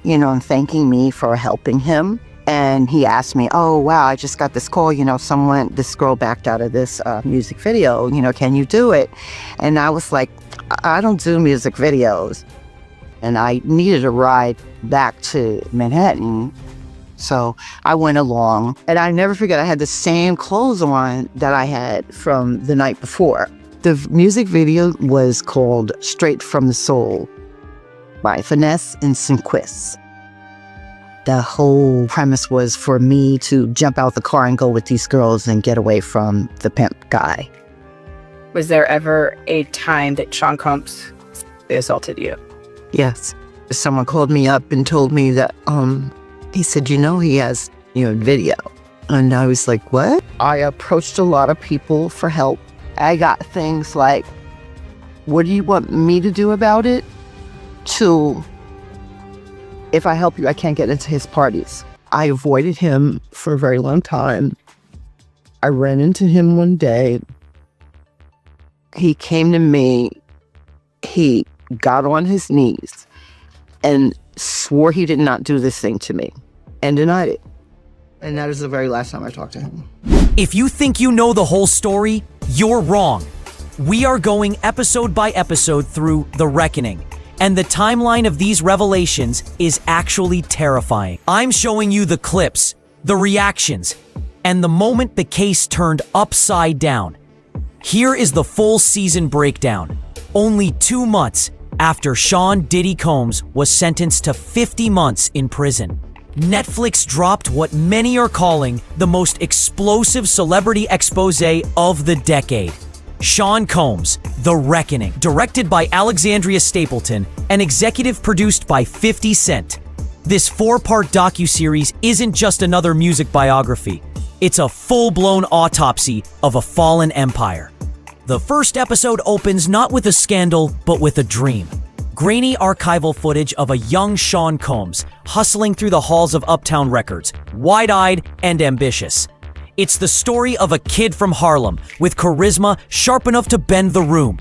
and thanking me for helping him. And he asked me, oh, wow, I just got this call, this girl backed out of this music video, can you do it? And I was like, I don't do music videos. And I needed a ride back to Manhattan. So I went along, and I never forget, I had the same clothes on that I had from the night before. The music video was called Straight from the Soul by Finesse and Sinquist. The whole premise was for me to jump out the car and go with these girls and get away from the pimp guy. Was there ever a time that Sean Combs assaulted you? Yes. Someone called me up and told me that, he said, he has, video. And I was like, what? I approached a lot of people for help. I got things like, what do you want me to do about it? To, if I help you, I can't get into his parties. I avoided him for a very long time. I ran into him one day. He came to me. He got on his knees and swore he did not do this thing to me and denied it. And that is the very last time I talked to him. If you think you know the whole story, you're wrong. We are going episode by episode through The Reckoning, and the timeline of these revelations is actually terrifying. I'm showing you the clips, the reactions, and the moment the case turned upside down. Here is the full season breakdown. Only 2 months after Sean Diddy Combs was sentenced to 50 months in prison, Netflix dropped what many are calling the most explosive celebrity expose of the decade. Sean Combs, The Reckoning, directed by Alexandria Stapleton and executive produced by 50 Cent. This 4-part docuseries isn't just another music biography. It's a full-blown autopsy of a fallen empire. The first episode opens not with a scandal, but with a dream. Grainy archival footage of a young Sean Combs hustling through the halls of Uptown Records, wide-eyed and ambitious. It's the story of a kid from Harlem with charisma sharp enough to bend the room.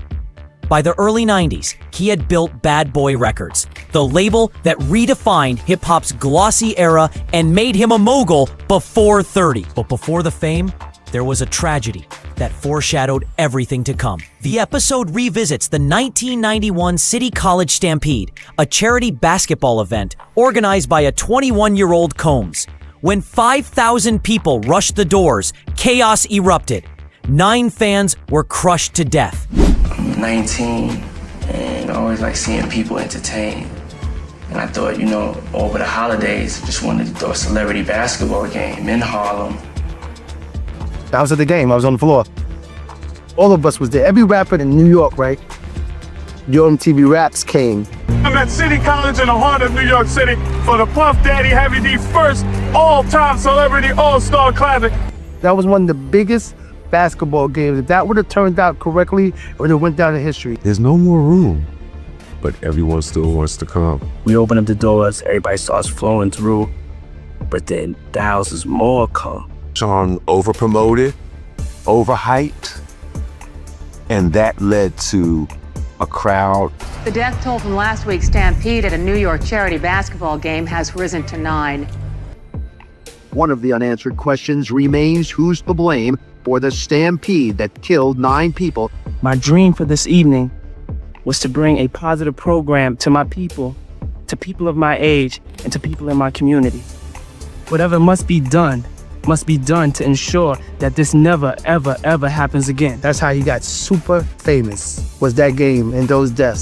By the early 90s, he had built Bad Boy Records, the label that redefined hip-hop's glossy era and made him a mogul before 30. But before the fame, there was a tragedy that foreshadowed everything to come. The episode revisits the 1991 City College Stampede, a charity basketball event organized by a 21-year-old Combs. When 5,000 people rushed the doors, chaos erupted. 9 fans were crushed to death. I'm 19 and I always like seeing people entertained. And I thought, over the holidays, just wanted to throw a celebrity basketball game in Harlem. I was at the game, I was on the floor. All of us was there. Every rapper in New York, right? Your MTV Raps came. I'm at City College in the heart of New York City for the Puff Daddy Heavy D first all-time celebrity all-star classic. That was one of the biggest basketball games. If that would have turned out correctly, it would have went down in history. There's no more room, but everyone still wants to come. We open up the doors, everybody starts flowing through, but then thousands more come. Sean over-promoted, overhyped, and that led to a crowd. The death toll from last week's stampede at a New York charity basketball game has risen to 9. One of the unanswered questions remains who's to blame for the stampede that killed 9 people. My dream for this evening was to bring a positive program to my people, to people of my age, and to people in my community. Whatever must be done to ensure that this never, ever, ever happens again. That's how he got super famous, was that game and those deaths.